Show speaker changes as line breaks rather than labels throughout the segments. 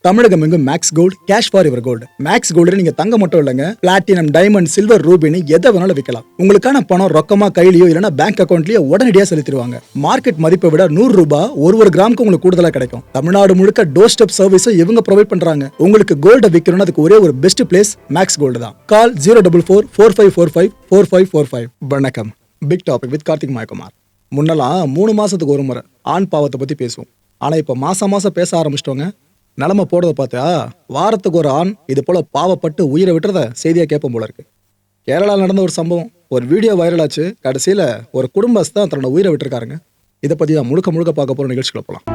தமிழகம் எங்கும் Max Gold cash for your gold. Max Gold நீங்க தங்க மட்டும் இல்லைங்க, பிளாட்டினம், டைமண்ட், சில்வர், ரூபினி எதை வேணாலும் விற்கலாம். உங்களுக்கான பணம் ரொக்கமா கையிலயோ இல்லைன்னா பேங்க் அக்கௌண்ட்லயோ உடனடியாக செலுத்திடுவாங்க. மார்க்கெட் மதிப்பை விட 100 ரூபாய் ஒரு கிராமுக்கு உங்களுக்கு கூடுதலாக கிடைக்கும். தமிழ்நாடு முழுக்க டோர் ஸ்டெப் சர்வீஸும் இவங்க ப்ரொவைட் பண்றாங்க. உங்களுக்கு கோல்ட விற்கணும்னு அதுக்கு ஒரே ஒரு பெஸ்ட் பிளேஸ் மேக்ஸ் கோல்டு தான். கால் 04445454545. வணக்கம். Big topic with Karthik Mayakumar. முன்னெல்லாம் 3 மாசத்துக்கு ஒரு முறை ஆண் பாவத்தை பத்தி பேசுவோம். ஆனா இப்ப மாசம் பேச ஆரம்பிச்சிட்டோங்க. நிலமை போடுறத பார்த்தா வாரத்துக்கு ஒரு ஆண் இது போல பாவப்பட்டு உயிரை விட்டுறத செய்தியா கேட்போம் போல இருக்கு. கேரளாவில் நடந்த ஒரு சம்பவம், ஒரு வீடியோ வைரல் ஆச்சு. கடைசியில ஒரு குடும்பஸ்தான் தான் தன்னோட உயிரை விட்டுருக்காருங்க. இதை பத்தி தான் முழுக்க பார்க்க போற நிகழ்ச்சிக்குள்ள போலாம்.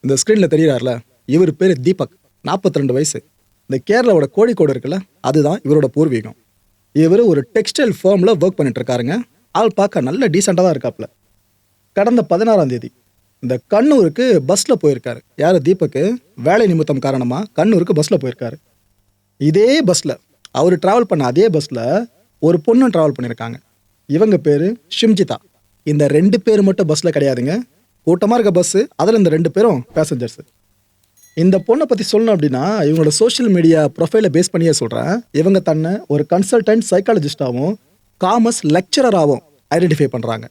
இந்த ஸ்கிரீன்ல தெரியறாருல, இவர் பேரு தீபக், 42 வயசு. இந்த கேரளாவோட கோழிக்கோடு இருக்குல்ல, அதுதான் இவரோட பூர்வீகம். இவர் ஒரு டெக்ஸ்டைல் ஃபார்ம்ல ஒர்க் பண்ணிட்டு இருக்காருங்க. ஆள் பார்க்க நல்ல டீசெண்டா தான் இருக்காப்ல. கடந்த 16ஆம் தேதி இந்த கண்ணூருக்கு பஸ்ல போயிருக்காரு. யாரு? தீபக். வேலை நிமித்தம் காரணமா கண்ணூருக்கு பஸ்ல போயிருக்காரு. இதே பஸ்ல அவர் டிராவல் பண்ண அதே பஸ்ல ஒரு பொண்ணு டிராவல் பண்ணியிருக்காங்க. இவங்க பேரு ஷிம்ஜிதா. இந்த 2 பேர் மட்டும் பஸ்ல கிடையாதுங்க, கூட்டமாக இருக்க பஸ்ஸு. அதில் இந்த 2 பேரும் பேசஞ்சர்ஸு. இந்த பொண்ணை பற்றி சொல்லணும் அப்படின்னா, இவங்களோட சோஷியல் மீடியா ப்ரொஃபைலை பேஸ் பண்ணியே சொல்கிறேன். இவங்க தன்னை ஒரு கன்சல்டன்ட் சைக்காலஜிஸ்டாகவும் காமர்ஸ் லெக்சரராகவும் ஐடென்டிஃபை பண்ணுறாங்க.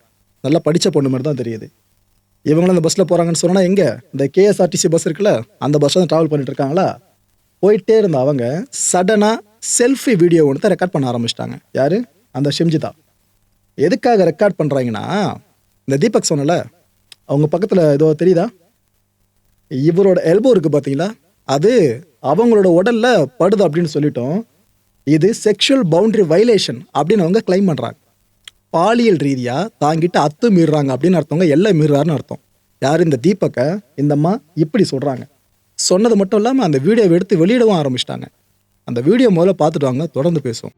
நல்லா படித்த பொண்ணு மாதிரி தான் தெரியுது. இவங்களும் அந்த பஸ்ஸில் போகிறாங்கன்னு சொன்னால் எங்கே? இந்த கேஎஸ்ஆர்டிசி பஸ் இருக்குல்ல, அந்த பஸ்ஸில் தான் ட்ராவல் பண்ணிட்டு இருக்காங்களா. போயிட்டே இருந்த அவங்க சடனாக செல்ஃபி வீடியோ ஒன்று தான் ரெக்கார்ட் பண்ண ஆரம்பிச்சிட்டாங்க. யார்? அந்த ஷிம்ஜிதா. எதுக்காக ரெக்கார்ட் பண்ணுறாங்கன்னா, இந்த தீபக் சொன்னல, அவங்க பக்கத்தில் ஏதோ தெரியுதா, இவரோட எல்போ இருக்குது பார்த்தீங்களா, அது அவங்களோட உடலில் படுது அப்படின்னு சொல்லிட்டோம். இது செக்ஷுவல் பவுண்டரி வயலேஷன் அப்படின்னு அவங்க கிளைம் பண்ணுறாங்க. பாலியல் ரீதியாக தாங்கிட்ட அத்துமீறாங்க அப்படின்னு அர்த்தவங்க, எல்லாம் மீறாருன்னு அர்த்தம். யார்? இந்த தீபக்கை இந்த அம்மா இப்படி சொல்கிறாங்க. சொன்னது மட்டும் இல்லாமல் அந்த வீடியோவை எடுத்து வெளியிடவும் ஆரம்பிச்சிட்டாங்க. அந்த வீடியோ முதல்ல பார்த்துட்டு வாங்க, தொடர்ந்து பேசுவோம்.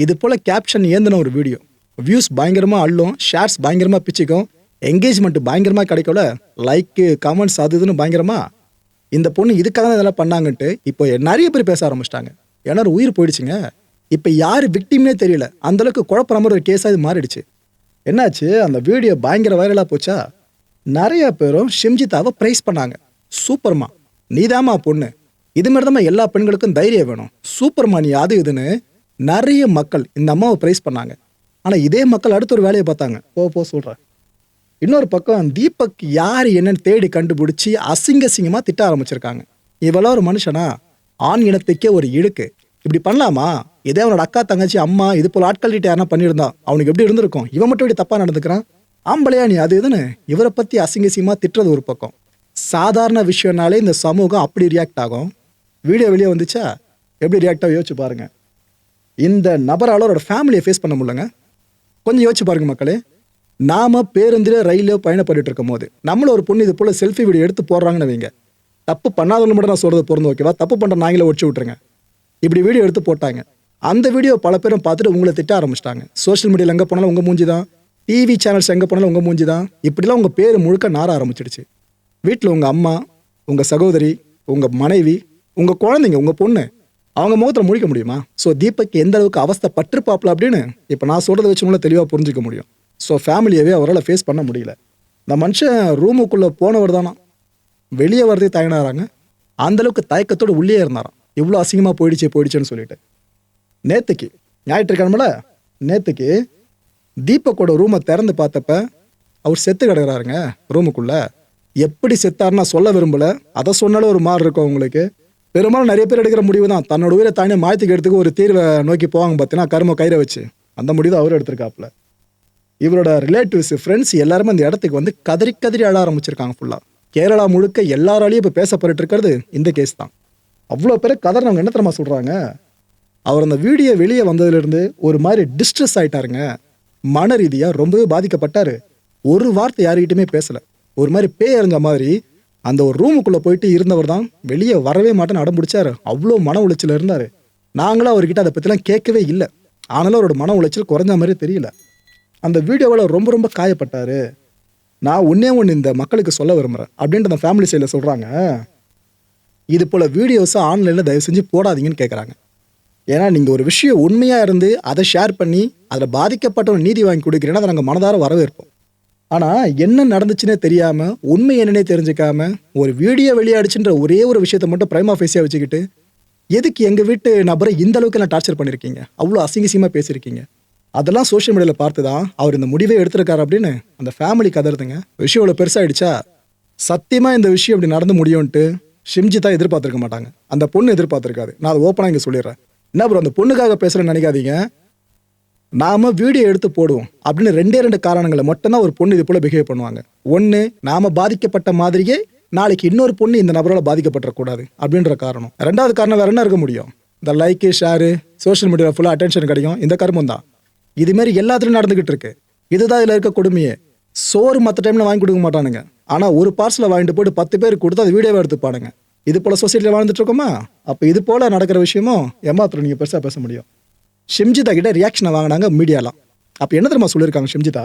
இது போல் கேப்ஷன் ஏந்தின ஒரு வீடியோ வியூஸ் பயங்கரமாக அள்ளும், ஷேர்ஸ் பயங்கரமாக பிச்சுக்கும், என்கேஜ்மெண்ட் பயங்கரமாக கிடைக்கல, லைக்கு கமெண்ட்ஸ் அது இதுன்னு பயங்கரமாக. இந்த பொண்ணு இதுக்காக தான் இதெல்லாம் பண்ணாங்கன்ட்டு இப்போ நிறைய பேர் பேச ஆரம்பிச்சிட்டாங்க. ஏன்னா உயிர் போயிடுச்சுங்க. இப்போ யார் விக்டிம்னே தெரியல, அந்தளவுக்கு குழப்பற மாதிரி ஒரு கேஸாக இது மாறிடுச்சு. என்னாச்சு? அந்த வீடியோ பயங்கர வைரலாக போச்சா. நிறைய பேரும் ஷிம்ஜிதாவை ப்ரைஸ் பண்ணாங்க. சூப்பர்மா, நீதாமா பொண்ணு, இது மாதிரி தான் எல்லா பெண்களுக்கும் தைரியம் வேணும், சூப்பர்மா நீ, அது இதுன்னு நிறைய மக்கள் இந்த அம்மாவை ப்ரைஸ் பண்ணாங்க. ஆனால் இதே மக்கள் அடுத்த ஒரு வேலையை பார்த்தாங்க. போ சொல்கிறேன். இன்னொரு பக்கம் தீபக் யார் என்னன்னு தேடி கண்டுபிடிச்சி அசிங்கமாக திட்ட ஆரம்பிச்சிருக்காங்க. இவெல்லாம் ஒரு மனுஷனா? ஆண் இனத்துக்கே ஒரு இழுக்கு. இப்படி பண்ணலாமா? இதே அவனோட அக்கா, தங்கச்சி, அம்மா இது போல் ஆட்கள் கிட்ட யாரா பண்ணியிருந்தா அவனுக்கு எப்படி இருந்திருக்கும்? இவன் மட்டும் இப்படி தப்பாக நடந்துக்கிறான், ஆம்பளையா நீ, அது இதுன்னு இவரை பற்றி அசிங்கமாக திட்டுறது ஒரு பக்கம். சாதாரண விஷயம்னாலே இந்த சமூகம் அப்படி ரியாக்ட் ஆகும். வீடியோ வெளியே வந்துச்சா எப்படி ரியாக்ட் ஆகும் யோசிச்சு பாருங்க. இந்த நபரால் அவரோட ஃபேமிலியை ஃபேஸ் பண்ண முடியலங்க. கொஞ்சம் யோசிச்சு பாருங்க மக்களே. நாம பேருந்தில ரயிலோ பயணப்பட்டு இருக்கும் போது நம்மள ஒரு பொண்ணு இது போல செல்ஃபி வீடியோ எடுத்து போடுறாங்கன்னு வைங்க. தப்பு பண்ணாதவங்க மட்டும் நான் சொல்றது பொருந்து, ஓகேவா? தப்பு பண்ற நாங்களே ஒடிச்சு விட்டுருங்க. இப்படி வீடியோ எடுத்து போட்டாங்க. அந்த வீடியோ பல பேரும் பார்த்துட்டு உங்களை திட்ட ஆரம்பிச்சிட்டாங்க. சோஷியல் மீடியாவில் எங்கே போனாலும் உங்கள் மூஞ்சி தான், டிவி சேனல்ஸ் எங்கே போனாலும் உங்கள் மூஞ்சி தான். இப்படிலாம் உங்கள் பேர் முழுக்க நார ஆரம்பிச்சிடுச்சு. வீட்டில் உங்கள் அம்மா, உங்கள் சகோதரி, உங்கள் மனைவி, உங்கள் குழந்தைங்க, உங்கள் பொண்ணு, அவங்க முகத்தில் முழிக்க முடியுமா? ஸோ தீபக் எந்த அளவுக்கு அவஸ்தை பட்டிருப்பாப்ல அப்படின்னு இப்போ நான் சொல்கிறத வச்சு உங்களை தெளிவாக புரிஞ்சிக்க முடியும். ஸோ ஃபேமிலியவே அவரால் ஃபேஸ் பண்ண முடியல. இந்த மனுஷன் ரூமுக்குள்ளே போனவர் தானா, வெளியே வரதே தயங்கினாராங்க. அந்தளவுக்கு தயக்கத்தோடு உள்ளே இருந்தாராம். இவ்வளோ அசிங்கமாக போயிடுச்சுன்னு சொல்லிட்டு. நேற்றுக்கு ஞாயிற்றுக்கிழமைல நேற்றுக்கு தீபக்கோட ரூமை திறந்து பார்த்தப்ப அவர் செத்து கிடக்கிறாருங்க ரூமுக்குள்ளே. எப்படி செத்தாருன்னா சொல்ல விரும்பலை, அதை சொன்னாலும் ஒரு மாதிரி இருக்கும் உங்களுக்கு. பெரும்பாலும் நிறைய பேர் எடுக்கிற முடிவு தான், தன்னோட உயிரை தானே மாற்றிக்கிறதுக்கு ஒரு தீர்வை நோக்கி போவாங்க பார்த்தீங்கன்னா, கரும கயிறை வச்சு. அந்த முடிவு அவர் எடுத்திருக்காப்புல. இவரோட ரிலேட்டிவ்ஸ், ஃப்ரெண்ட்ஸ் எல்லாருமே அந்த இடத்துக்கு வந்து கதறி அழ ஆரம்பிச்சிருக்காங்க. ஃபுல்லாக கேரளா முழுக்க எல்லாராலையும் இப்போ பேசப்பட்டு இருக்கிறது இந்த கேஸ் தான். அவ்வளோ பேர் கதறினவங்க என்ன தெரியுமா சொல்கிறாங்க? அவர் அந்த வீடியோ வெளியே வந்ததுலேருந்து ஒரு மாதிரி டிஸ்ட்ரெஸ் ஆயிட்டாருங்க. மன ரீதியாக ரொம்பவே பாதிக்கப்பட்டார். ஒரு வார்த்தை யாருக்கிட்டுமே பேசலை. ஒரு மாதிரி பேய் அறிஞ்ச மாதிரி அந்த ஒரு ரூமுக்குள்ளே போயிட்டு இருந்தவர் தான் வெளியே வரவே மாட்டேன்னு அடம் பிடிச்சாரு. அவ்வளோ மன உளைச்சல் இருந்தார். நாங்களும் அவர்கிட்ட அதை பற்றிலாம் கேட்கவே இல்லை. ஆனாலும் அவரோட மன உளைச்சல் குறைஞ்ச மாதிரி தெரியல. அந்த வீடியோவில் ரொம்ப ரொம்ப காயப்பட்டார். நான் ஒன்றே ஒன்று இந்த மக்களுக்கு சொல்ல விரும்புகிறேன் அப்படின்ட்டு அந்த ஃபேமிலி சைடில் சொல்கிறாங்க. இது போல் வீடியோஸை ஆன்லைனில் தயவு செஞ்சு போடாதீங்கன்னு கேட்குறாங்க. ஏன்னா நீங்கள் ஒரு விஷயம் உண்மையாக இருந்து அதை ஷேர் பண்ணி அதில் பாதிக்கப்பட்டவன் நீதி வாங்கி கொடுக்குறேன்னா அதை நாங்கள் மனதார வரவேற்போம். ஆனால் என்ன நடந்துச்சுன்னே தெரியாமல் உண்மை என்னன்னே தெரிஞ்சுக்காம ஒரு வீடியோ வெளியாடுச்சுன்ற ஒரே ஒரு விஷயத்தை மட்டும் பிரைமா ஃபேஸியாக வச்சுக்கிட்டு எதுக்கு எங்கள் வீட்டு நபரை இந்த அளவுக்கு நான் டார்ச்சர் பண்ணியிருக்கீங்க, அவ்வளோ அசிங்கசியமாக பேசியிருக்கீங்க, அதெல்லாம் சோஷியல் மீடியாவில் பார்த்து தான் அவர் இந்த முடிவே எடுத்திருக்காரு அப்படின்னு அந்த ஃபேமிலி கதறுதுங்க. விஷயம் இவ்வளோ பெருசாகிடுச்சா சத்தியமாக இந்த விஷயம் இப்படி நடந்து முடியும்ன்ட்டு ஷிம்ஜிதா எதிர்பார்த்துருக்க மாட்டாங்க. அந்த பொண்ணு எதிர்பார்த்துருக்காது. நான் அதை ஓப்பனாக இங்கே சொல்லிடுறேன். என்ன ப்ரோ அந்த பொண்ணுக்காக பேசுகிறேன்னு நினைக்காதீங்க. நாம் வீடியோ எடுத்து போடுவோம் அப்படின்னு ரெண்டு காரணங்களை மட்டும்தான் ஒரு பொண்ணு இது போல் பிஹேவ் பண்ணுவாங்க. ஒன்று, நாம் பாதிக்கப்பட்ட மாதிரியே நாளைக்கு இன்னொரு பொண்ணு இந்த நபரால் பாதிக்கப்பட்டுறக்கூடாது அப்படின்ற காரணம். ரெண்டாவது காரணம் வேறு என்ன இருக்க முடியும்? இந்த லைக்கு ஷேரு சோஷியல் மீடியாவில் ஃபுல்லாக அட்டென்ஷன் கிடைக்கும். இந்த கருமம் தான் இதுமாரி எல்லாத்துலையும் நடந்துக்கிட்டு இருக்கு. இதுதான் இதில் இருக்க கொடுமையே. சோறு மற்ற டைமில் வாங்கி கொடுக்க மாட்டானுங்க. ஆனால் ஒரு பார்சலை வாங்கிட்டு போய்ட்டு 10 பேர் கொடுத்து அது வீடியோவை எடுத்துப்பானுங்க. இது போல் சொசைட்டியில் வாழ்ந்துட்டு இருக்கோமா? அப்போ இது போல் நடக்கிற விஷயமும் ஏமாத்திரம் நீங்கள் பெருசாக பேச முடியும். ஷிம்ஜிதா கிட்ட ரியாக்ஷனை வாங்கினாங்க மீடியாலாம். அப்போ என்ன தெரியுமா சொல்லியிருக்காங்க ஷிம்ஜிதா?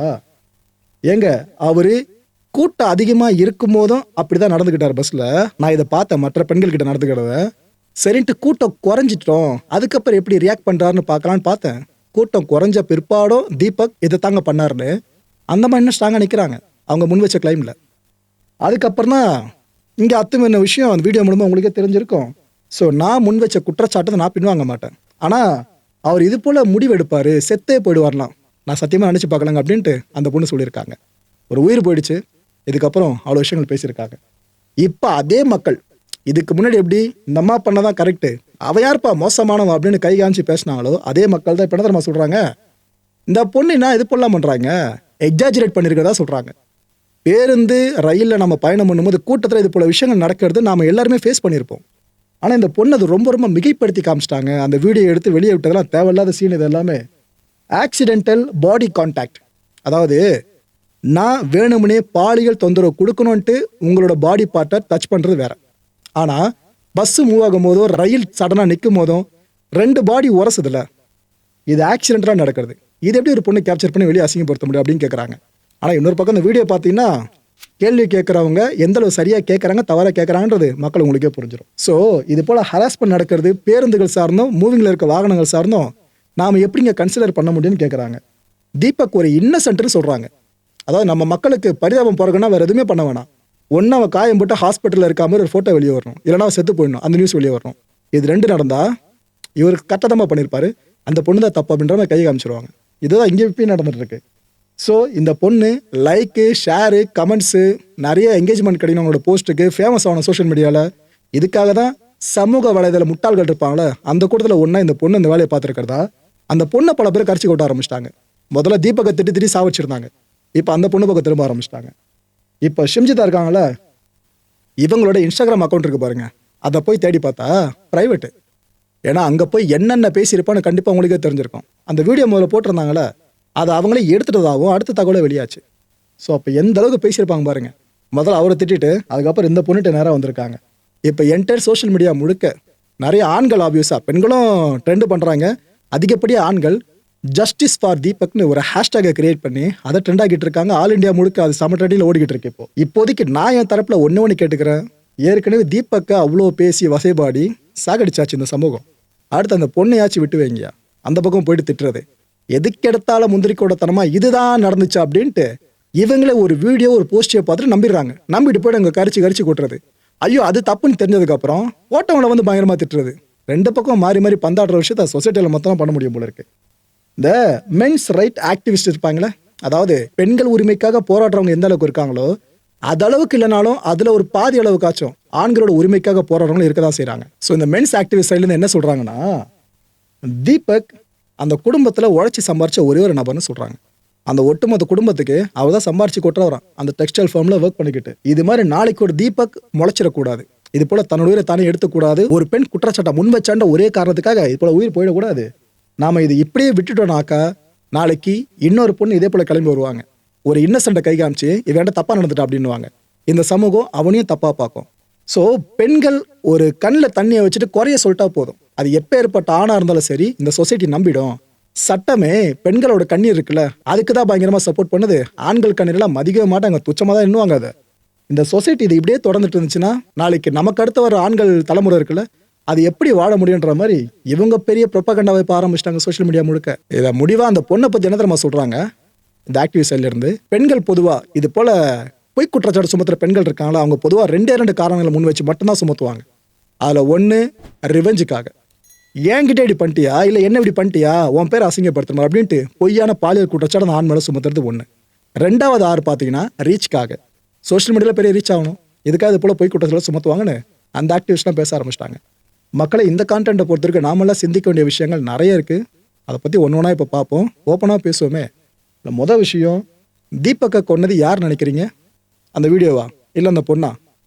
ஏங்க அவர் கூட்டம் அதிகமாக இருக்கும் போதும் அப்படி தான் நடந்துக்கிட்டார் பஸ்ஸில். நான் இதை பார்த்தேன் மற்ற பெண்கள் கிட்ட நடந்துக்கிறத. சரின்ட்டு கூட்டம் குறைஞ்சிட்டோம், அதுக்கப்புறம் எப்படி ரியாக்ட் பண்ணுறாருன்னு பார்க்கலான்னு பார்த்தேன். கூட்டம் குறைஞ்ச பிற்பாடும் தீபக் இதை தாங்க பண்ணாருன்னு அந்த மாதிரி இன்னும் ஸ்ட்ராங்காக நிற்கிறாங்க அவங்க முன் வச்ச கிளைமில். அதுக்கப்புறம் தான் இங்கே அத்துமீறின விஷயம் அந்த வீடியோ மூலமாக உங்களுக்கே தெரிஞ்சிருக்கும். ஸோ நான் முன் வச்ச குற்றச்சாட்டத்தை நான் பின்வாங்க மாட்டேன். ஆனால் அவர் இது போல் முடிவெடுப்பார், செத்தே போயிடுவார்லாம் நான் சத்தியமாக நினச்சி பார்க்கலாங்க அப்படின்ட்டு அந்த பொண்ணு சொல்லியிருக்காங்க. ஒரு உயிர் போயிடுச்சு. இதுக்கப்புறம் அவ்வளோ விஷயங்கள் பேசியிருக்காங்க. இப்போ அதே மக்கள் இதுக்கு முன்னாடி எப்படி இந்த அம்மா பண்ணதான் கரெக்டு, அவ யார்ப்பா மோசமானவன் அப்படின்னு கை காமிச்சு பேசினாங்களோ அதே மக்கள் தான் இப்போ என்ன தெரியுமா சொல்கிறாங்க? இந்த பொண்ணு என்ன இது போலாம் பண்ணுறாங்க, எக்ஸாஜரேட் பண்ணியிருக்கிறதா சொல்கிறாங்க. பேருந்து ரயிலில் நம்ம பயணம் பண்ணும்போது கூட்டத்தில் இது போல விஷயங்கள் நடக்கிறது நாம் எல்லாருமே ஃபேஸ் பண்ணியிருப்போம். ஆனால் இந்த பொண்ணு அது ரொம்ப ரொம்ப மிகைப்படுத்தி காமிச்சிட்டாங்க. அந்த வீடியோ எடுத்து வெளியே விட்டதெல்லாம் தேவையில்லாத சீன். இது எல்லாமே ஆக்சிடென்டல் பாடி கான்டாக்ட். அதாவது நான் வேணும்னே பாலியல் தொந்தரவு கொடுக்கணுன்ட்டு உங்களோட பாடி பார்ட்டை டச் பண்ணுறது வேற. ஆனால் பஸ்ஸு மூவ் ஆகும் போதோ ரயில் சடனாக நிற்கும் போதும் 2 பாடி உரசுதில்ல, இது ஆக்சிடென்டலாக நடக்கிறது. இது எப்படி ஒரு பொண்ணு கேப்சர் பண்ணி வெளியே அசிங்கப்படுத்த முடியும் அப்படின்னு கேட்குறாங்க. ஆனால் இன்னொரு பக்கம் இந்த வீடியோ பார்த்தீங்கன்னா கேள்வி கேட்குறவங்க எந்தளவு சரியாக கேட்குறாங்க தவறாக கேட்குறாங்கன்றது மக்கள் உங்களுக்கே புரிஞ்சிடும். ஸோ இது போல் ஹராஸ்மெண்ட் நடக்கிறது பேருந்துகள் சார்ந்தும் மூவிங்கில் இருக்க வாகனங்கள் சார்ந்தும் நாம் எப்படிங்க கன்சிடர் பண்ண முடியும்னு கேட்குறாங்க. தீபக் ஒரு இன்னசென்ட்னு சொல்கிறாங்க. அதாவது நம்ம மக்களுக்கு பரிதாபம் போகிறதுன்னா வேறு எதுவுமே பண்ண வேணாம். ஒன்று அவன் காயம் போட்டு ஹாஸ்பிட்டலில் இருக்க மாதிரி ஒரு ஃபோட்டோ வெளியே வரணும், இல்லைனா அவன் செத்து போயிடணும், அந்த நியூஸ் வெளியே வரணும். இது 2 நடந்தால் இவருக்கு கட்டதமாக பண்ணியிருப்பாரு, அந்த பொண்ணு தான் தப்பு அப்படின்ற மாதிரி கை காமிச்சிருவாங்க. இதுதான் இங்கே இப்பயும் நடந்துட்டு இருக்கு. ஸோ இந்த பொண்ணு லைக்கு ஷேரு கமெண்ட்ஸு நிறைய என்கேஜ்மெண்ட் கிடைக்கணும் அவங்களோட போஸ்ட்டுக்கு, ஃபேமஸ் ஆகணும் சோஷியல் மீடியாவில். இதுக்காக தான் சமூக வலைதள முட்டாள்கள் இருப்பாங்களே அந்த கூட்டத்தில் ஒன்றா இந்த பொண்ணு இந்த வேலையை பார்த்துருக்கிறதா அந்த பொண்ணை பல பேர் கரிச்சு கொட்ட ஆரம்பிச்சிட்டாங்க. முதல்ல தீபகை திட்டி சாவச்சிருந்தாங்க. இப்போ அந்த பொண்ணு பக்கம் திரும்ப ஆரம்பிச்சிட்டாங்க. இப்போ ஷிம்ஜிதா இருக்காங்களே, இவங்களோட இன்ஸ்டாகிராம் அக்கௌண்ட் இருக்கு பாருங்க, அதை போய் தேடி பார்த்தா ப்ரைவேட்டு. ஏன்னா அங்கே போய் என்னென்ன பேசியிருப்பான்னு கண்டிப்பாக உங்களுக்கே தெரிஞ்சிருக்கும். அந்த வீடியோ முதல்ல போட்டிருந்தாங்களே அதை அவங்களே எடுத்துட்டதாகவும் அடுத்த தகவலை வெளியாச்சு. ஸோ அப்போ எந்த அளவுக்கு பேசியிருப்பாங்க பாருங்க. முதல்ல அவரை திட்டிட்டு அதுக்கப்புறம் இந்த பொண்ணுட்டு நேராக வந்திருக்காங்க. இப்போ என்டையர் சோஷியல் மீடியா முழுக்க நிறைய ஆண்கள் ஆப்வியஸாக, பெண்களும் ட்ரெண்டு பண்ணுறாங்க, அதிகப்படியாக ஆண்கள் ஜஸ்டிஸ் ஃபார் தீபக்னு ஒரு ஹேஷ்டேகை கிரியேட் பண்ணி அதை ட்ரெண்ட் ஆகிட்டு இருக்காங்க. ஆல் இண்டியா முழுக்க அது சமட்டடியில் ஓடிக்கிட்டு இருக்கு. இப்போதைக்கு நான் என் தரப்பில் ஒன்று கேட்டுக்கிறேன். ஏற்கனவே தீபக்கை அவ்வளோ பேசி வசைபாடி சாகடிச்சாச்சு இந்த சமூகம். அடுத்து அந்த பொண்ணையாச்சும் விட்டு வைங்கயா, அந்த பக்கம் போயிட்டு திட்டுறது எதுக்கெடுத்தாலும் முந்திரிக்கோடத்தனமா இதுதான் நடந்துச்சு அப்படின்ட்டு இவங்களே ஒரு வீடியோ ஒரு போஸ்டை பார்த்துட்டு நம்பிடுறாங்க. நம்பிட்டு போய்ட்டு அங்கே கரிச்சு கொட்டுறது. ஐயோ அது தப்புன்னு தெரிஞ்சதுக்கப்புறம் ஓட்டவங்களை வந்து பயங்கரமாக திட்டுறது. 2 பக்கம் மாறி மாறி பந்தாடுற விஷயத்த சொசைட்டியில் மொத்தமாக பண்ண முடியும் போல இருக்கு. இந்த மென்ஸ் ரைட் ஆக்டிவிஸ்ட் இருப்பாங்களே, அதாவது பெண்கள் உரிமைக்காக போராடுறவங்க எந்த அளவுக்கு இருக்காங்களோ அது அளவுக்கு இல்லைனாலும் அதில் ஒரு பாதி அளவுக்காச்சும் ஆண்களோட உரிமைக்காக போராடுறவங்களும் இருக்க தான் செய்கிறாங்க. ஸோ இந்த மென்ஸ் ஆக்டிவிஸ்ட் சைட்லேருந்து என்ன சொல்கிறாங்கன்னா, தீபக் அந்த குடும்பத்தில் உழைச்சி சம்பாரிச்ச ஒரே ஒரு நபர்னு சொல்கிறாங்க. அந்த ஒட்டுமொத்த குடும்பத்துக்கு அவர் தான் சம்பாரிச்சு கொட்டுறவரான் அந்த டெக்ஸ்டைல் ஃபார்மில் ஒர்க் பண்ணிக்கிட்டு. இது மாதிரி நாளைக்கு ஒரு தீபக் முளைச்சிடக்கூடாது இது போல தன்னோட உயிரை தானே எடுத்துக்கூடாது. ஒரு பெண் குற்றச்சாட்டை முன் வச்சாண்ட ஒரே காரணத்துக்காக இது போல உயிர் போயிடக்கூடாது. நாம இது இப்படியே விட்டுட்டோம்னாக்கா நாளைக்கு இன்னொரு பொண்ணு இதே போல கிளம்பி வருவாங்க. ஒரு இன்னசென்ட்டை கை காமிச்சு இவன்ட்ட தப்பா நடந்துட்டா அப்படின்னுவாங்க. இந்த சமூகம் அவனையும் தப்பா பார்க்கும். ஸோ பெண்கள் ஒரு கண்ணில் தண்ணியை வச்சுட்டு குறைய சொல்லிட்டா போதும். அது எப்பேற்பட்ட ஆணா இருந்தாலும் சரி இந்த சொசைட்டி நம்பிடும். சட்டமே பெண்களோட கண்ணீர் இருக்குல்ல அதுக்கு தான் பயங்கரமா சப்போர்ட் பண்ணுது. ஆண்கள் கண்ணீர்லாம் மதிக்கவே மாட்டாங்க, துச்சமாக தான் எண்ணுவாங்க. அதை இந்த சொசைட்டி இது இப்படியே தொடர்ந்துட்டு இருந்துச்சுன்னா நாளைக்கு நமக்கு அடுத்த வர ஆண்கள் தலைமுறை இருக்குல்ல அது எப்படி வாழ முடியுன்ற மாதிரி இவங்க பெரிய ப்ரொபகண்டா வைப்ப ஆரம்பிச்சிட்டாங்க சோஷியல் மீடியா முழுக்க. இதை முடிவா அந்த பொண்ணை பத்தி என்ன தெரியுமா சொல்றாங்க இந்த ஆக்டிவிஸ்ட் சைட்ல இருந்து, பெண்கள் பொதுவா இது போல பொய் குற்றச்சாட்டு சுமத்துற பெண்கள் இருக்காங்களா அவங்க பொதுவா 2 காரணங்களை முன் வச்சு மட்டும்தான் சுமத்துவாங்க. அதுல ஒண்ணு ரிவெஞ்சுக்காக, ஏன்கிட்ட இப்படி பண்ணிட்டியா இல்ல என்ன இப்படி பண்ணிட்டியா உன் பேர் அசிங்கப்படுத்தணும் அப்படின்ட்டு பொய்யான பாலியல் குற்றச்சாட்டு அந்த ஆண் மேல சுமத்துறது ஒண்ணு. 2வது ஆறு பாத்தீங்கன்னா ரீச்காக, சோஷியல் மீடியால பெரிய ரீச் ஆகணும் இதுக்காக இது போல பொய் குற்றச்சாட்டு சுமத்துவாங்கன்னு அந்த ஆக்டிவிஸ்ட்லாம் பேச ஆரம்பிச்சிட்டாங்க. மக்களை இந்த கான்டென்ட்டை பொறுத்திருக்கு நாமெல்லாம் சிந்திக்க வேண்டிய விஷயங்கள் நிறைய இருக்கு. அதை பத்தி ஒன்னொன்னா இப்ப பார்ப்போம், ஓப்பனா பேசுவோமே. முதல் விஷயம், தீபக்கை கொன்னது யார் நினைக்கிறீங்க? அந்த வீடியோவா இல்லை அந்த பொண்ணா?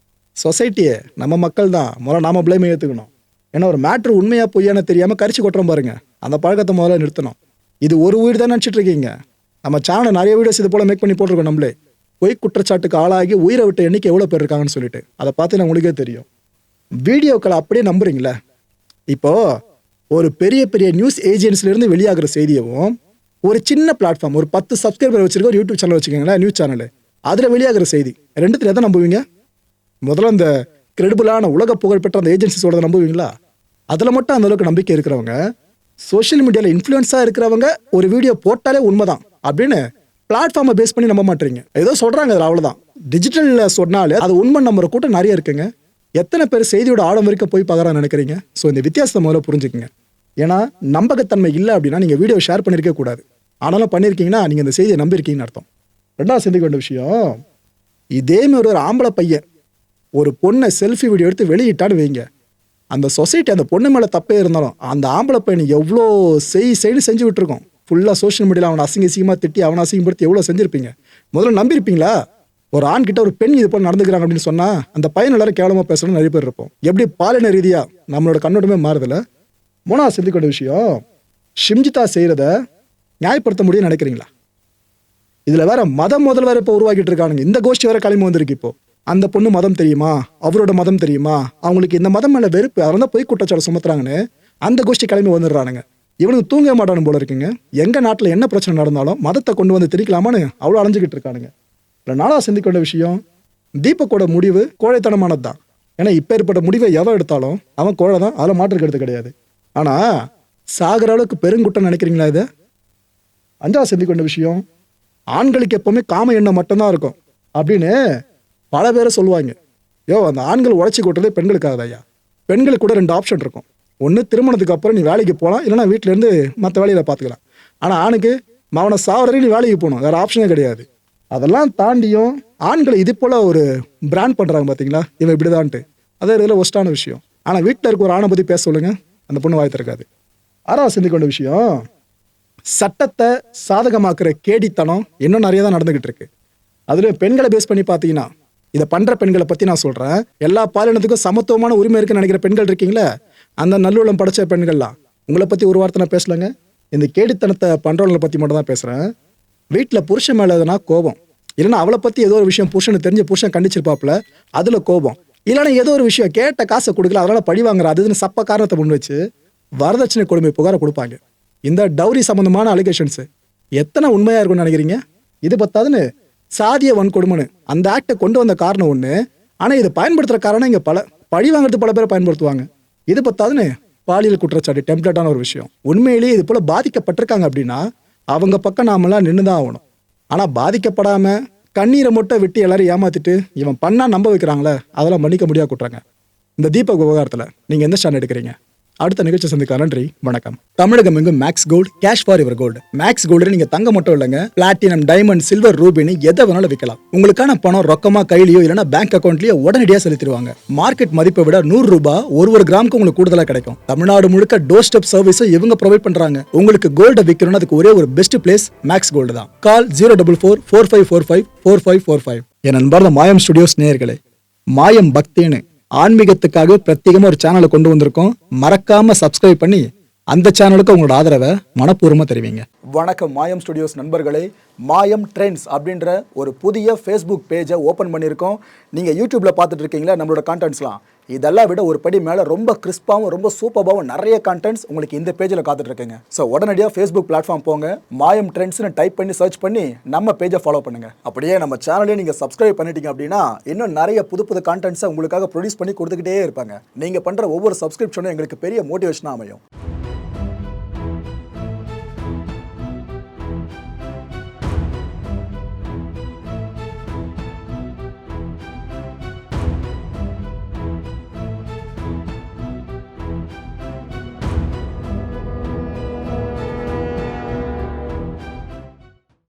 சொசைட்டியை நம்ம மக்கள் தான் முதல்ல நாம பிளேமை ஏற்றுக்கணும். ஏன்னா ஒரு மேட்ரு உண்மையா பொய்யானு தெரியாமல் கரிச்சு கொட்டுறோம் பாருங்க, அந்த பழக்கத்தை முதல்ல நிறுத்தணும். இது ஒரு உயிர் தான் நினச்சிட்டு இருக்கீங்க. நம்ம சேனல் நிறைய வீடியோஸ் இது போல மேக் பண்ணி போட்டிருக்கோம். நம்மளே பொய் குற்றச்சாட்டுக்கு ஆளாகி உயிரை விட்ட எண்ணிக்கை எவ்வளோ பேர் இருக்காங்கன்னு சொல்லிட்டு அதை பார்த்து நான் உங்களுக்கே தெரியும். வீடியோக்களை அப்படியே நம்புறீங்களே. இப்போ ஒரு பெரிய பெரிய நியூஸ் ஏஜென்சிலேருந்து வெளியாகிற செய்தியவும் ஒரு சின்ன பிளாட்ஃபார்ம் ஒரு 10 சப்ஸ்கிரைபர் வச்சிருக்க ஒரு யூடியூப் சேனல் வச்சுக்கோங்களேன், நியூஸ் சேனல், அதில் வெளியாகிற செய்தி ரெண்டுத்துல எதை நம்புவீங்க? முதல்ல அந்த கிரெடிபிளான உலக புகழ்பெற்ற அந்த ஏஜென்சிஸோட நம்புவீங்களா? அதில் மட்டும் அந்த அளவுக்கு நம்பிக்கை இருக்கிறவங்க, சோஷியல் மீடியாவில் இன்ஃப்ளூயன்ஸாக இருக்கிறவங்க ஒரு வீடியோ போட்டாலே உண்மைதான் அப்படின்னு பிளாட்ஃபார்மை பேஸ் பண்ணி நம்ப மாட்டீங்க. ஏதோ சொல்கிறாங்க அதில், அவ்வளோதான். டிஜிட்டலில் சொன்னாலே அது உண்மை நம்புற கூட்டம் நிறைய இருக்குங்க. எத்தனை பேர் செய்தியோட ஆழம் வரைக்கும் போய் பார்க்குறான்னு நினைக்கிறீங்க? ஸோ இந்த வித்தியாசத்தை முதல்ல புரிஞ்சுக்குங்க. ஏன்னா நம்பகத்தன்மை இல்லை அப்படின்னா நீங்கள் வீடியோ ஷேர் பண்ணியிருக்க கூடாது. ஆனாலும் பண்ணியிருக்கீங்கன்னா நீங்கள் இந்த செய்தியை நம்பியிருக்கீங்கன்னு அர்த்தம். 2வது சிந்திக்க வேண்டிய விஷயம், இதே மாதிரி ஒரு ஆம்பளை பையன் ஒரு பொண்ணை செல்ஃபி வீடியோ எடுத்து வெளியிட்டான்னு வைங்க, அந்த சொசைட்டி அந்த பொண்ணு மேலே தப்பே இருந்தாலும் அந்த ஆம்பளை பையனை எவ்வளோ செய்து செஞ்சு விட்டுருக்கோம். ஃபுல்லாக சோஷியல் மீடியாவில் அவனை அசிங்கமாக திட்டி அவனை அசிங்கப்படுத்தி எவ்வளோ செஞ்சுருப்பீங்க. முதல்ல நம்பியிருப்பீங்களா? ஒரு ஆண் கிட்ட ஒரு பெண் இது போல் நடந்துக்கிறாங்க அப்படின்னு சொன்னால் அந்த பையன் எல்லாரும் கேவலமாக பேசணும்னு நிறைய பேர் இருப்போம். எப்படி பாலின ரீதியாக நம்மளோட கண்ணோட்டமே மாறுதில்ல. 3வது சிந்திக்க வேண்டிய விஷயம், ஷிம்ஜிதா செய்கிறத நியாயப்படுத்த முடியும்னு நினைக்கிறீங்களா? இதில் வேற மதம் முதல் வேற இப்போ உருவாக்கிட்டு இருக்கானுங்க. இந்த கோஷ்டி வேற கிளம்பி வந்திருக்கு. இப்போ அந்த பொண்ணு மதம் தெரியுமா, அவரோட மதம் தெரியுமா, அவங்களுக்கு இந்த மதம் மேலே வெறுப்பு, அதனால போய் குற்றச்சாட்டு சுமத்துறாங்கன்னு அந்த கோஷ்டி கிளம்பி வந்துடுறானுங்க. இவனுக்கு தூங்க மாட்டானு போல இருக்குங்க. எங்க நாட்டில் என்ன பிரச்சனை நடந்தாலும் மதத்தை கொண்டு வந்து திரிக்கலாமான்னு அவ்வளோ அலைஞ்சிக்கிட்டு இருக்கானுங்க. இல்லை 4வது சிந்திக்க வேண்டிய விஷயம், தீபக்கோட முடிவு கோழைத்தனமானது தான். ஏன்னா இப்போ ஏற்பட்ட முடிவை எவன் எடுத்தாலும் அவன் கோழை தான், அதில் மாற்றுக்கு எடுத்து கிடையாது. ஆனால் சாகிற அளவுக்கு பெருங்குட்டம் நினைக்கிறீங்களா இது? 5வது சிந்திக்க வேண்டிய விஷயம், ஆண்களுக்கு எப்பவுமே காம எண்ணம் மட்டும்தான் இருக்கும் அப்படின்னு பல பேரை சொல்லுவாங்க. அந்த ஆண்கள் உழைச்சி கொட்டுறதே பெண்களுக்காக ஐயா. பெண்களுக்கு கூட 2 ஆப்ஷன் இருக்கும். ஒன்று திருமணத்துக்கு அப்புறம் நீ வேலைக்கு போகலாம், இல்லைனா வீட்டிலேருந்து மற்ற வேலையில் பார்த்துக்கலாம். ஆனால் ஆணுக்கு அவனை சாவர நீ வேலைக்கு போகணும், வேறு ஆப்ஷனே கிடையாது. அதெல்லாம் தாண்டியும் ஆண்களை இது போல் ஒரு பிராண்ட் பண்ணுறாங்க பார்த்தீங்களா, இவன் இப்படிதான்ட்டு. அதே இதில் ஒஸ்டான விஷயம். ஆனால் வீட்டில் இருக்க ஒரு ஆணை பற்றி பேச சொல்லுங்க, அந்த பொண்ணு வாய் திறக்காது. 6வது சிந்திக்க வேண்டிய விஷயம், சட்டத்தை சாதகமாக்குற கேடித்தனம் இன்னும் நிறைய தான் நடந்துகிட்டு இருக்கு. அதுலேயும் பெண்களை பேஸ் பண்ணி பார்த்தீங்கன்னா, இதை பண்ணுற பெண்களை பற்றி நான் சொல்கிறேன். எல்லா பாலினத்துக்கும் சமத்துவமான உரிமை இருக்குன்னு நினைக்கிற பெண்கள் இருக்கீங்களே, அந்த நல்லுள்ளம் படைச்ச பெண்கள்லாம், உங்களை பற்றி ஒரு வார்த்தை நான் பேசலைங்க. இந்த கேடித்தனத்தை பண்ணுறவங்களை பற்றி மட்டும் தான் பேசுகிறேன். வீட்டில் புருஷன் மேலே எதுனா கோபம், இல்லைன்னா அவளை பற்றி ஏதோ ஒரு விஷயம் புருஷனுக்கு தெரிஞ்ச புருஷன் கண்டிச்சிருப்பாப்புல, அதில் கோபம், இல்லைன்னா ஏதோ ஒரு விஷயம் கேட்ட காசை கொடுக்கல அதனால் பழி வாங்குற அதுன்னு சப்ப காரணத்தை முன் வச்சு வரதட்சணை கொடுமை புகாரை கொடுப்பாங்க. இந்த டவுரி சம்பந்தமான அலிகேஷன்ஸ் எத்தனை உண்மையாக இருக்கும்னு நினைக்கிறீங்க? இது பத்தாதுன்னு சாதிய வன்கொடுமைன்னு அந்த ஆக்டை கொண்டு வந்த காரணம் ஒன்று, ஆனால் இதை பயன்படுத்துகிற காரணம் இங்கே பழி வாங்குறது பல பேரை பயன்படுத்துவாங்க. இது பத்தாதுன்னு பாலியல் குற்றச்சாட்டு டெம்ப்ளேட்டான ஒரு விஷயம். உண்மையிலேயே இது போல் பாதிக்கப்பட்டிருக்காங்க அப்படின்னா அவங்க பக்கம் நாமெல்லாம் நின்று தான் ஆகணும். ஆனால் பாதிக்கப்படாமல் கண்ணீரை மட்டும் விட்டு எல்லாரும் ஏமாத்திட்டு இவன் பண்ணா நம்ப வைக்கிறாங்களே, அதெல்லாம் மன்னிக்க முடியாது குற்றாங்க. இந்த தீபக் விவகாரத்தில் நீங்கள் எந்த ஸ்டாண்ட் எடுக்கிறீங்க? அடுத்த நிகழ்ச்சி சந்திக்கலாம். நன்றி, வணக்கம். தமிழகம் எங்கும் Max Gold, cash for your gold. Max Gold நீங்க தங்க மட்டும் இல்லைங்க, பிளாட்டினம், டைமண்ட், சில்வர், ரூபினி எதை வேணாலும் விற்கலாம். உங்களுக்கான பணம் ரொக்கமா கையிலயோ இல்லைன்னா பேங்க் அக்கௌண்ட்லயோ உடனடியாக செலுத்திடுவாங்க. மார்க்கெட் மதிப்பை விட 100 ரூபாய் ஒரு கிராமுக்கு உங்களுக்கு கூடுதலா கிடைக்கும். தமிழ்நாடு முழுக்க டோர் ஸ்டெப் சர்வீஸை இவங்க ப்ரொவைட் பண்றாங்க. உங்களுக்கு கோல்ட விற்கணும்னு அதுக்கு ஒரே ஒரு பெஸ்ட் பிளேஸ் மேக்ஸ் கோல்டு தான். கால் 04445454545. என் நண்பர் மாயம் ஸ்டுடியோஸ் நேயர்களே, மாயம் பக்தின்னு ஆன்மீகத்துக்காக பிரத்யேகமாக ஒரு சேனலை கொண்டு வந்திருக்கோம். மறக்காம சப்ஸ்கிரைப் பண்ணி அந்த சேனலுக்கு உங்களோட ஆதரவை மனப்பூர்வமாக தெரிவிங்க. வணக்கம் மாயம் ஸ்டுடியோஸ் நண்பர்களே. மாயம் ட்ரெண்ட்ஸ் அப்படின்ற ஒரு புதிய ஃபேஸ்புக் பேஜை ஓப்பன் பண்ணியிருக்கோம். நீங்கள் யூடியூப்பில் பார்த்துட்டு இருக்கீங்களா நம்மளோட கான்டென்ட்ஸ்லாம். இதெல்லாம் விட ஒரு படி மேலே ரொம்ப கிறிஸ்பாகவும் ரொம்ப சூப்பராகவும் நிறைய கான்டென்ட்ஸ் உங்களுக்கு இந்த பேஜில் காத்துட்ருக்குங்க. ஸோ உடனடியாக ஃபேஸ்புக் பிளாட்ஃபார்ம் போங்க, மாயம் ட்ரெண்ட்ஸ்னு டைப் பண்ணி சர்ச் பண்ணி நம்ம பேஜை ஃபாலோ பண்ணுங்கள். அப்படியே நம்ம சேனலையும் நீங்கள் சப்ஸ்கிரைப் பண்ணிட்டீங்க அப்படின்னா இன்னும் நிறைய புது புது கான்டென்ட்ஸை உங்களுக்காக ப்ரொடியூஸ் பண்ணி கொடுத்துக்கிட்டே இருப்பாங்க. நீங்கள் பண்ணுற ஒவ்வொரு சப்ஸ்கிரிப்ஷனும் எங்களுக்கு பெரிய மோட்டிவேஷனாக அமையும்.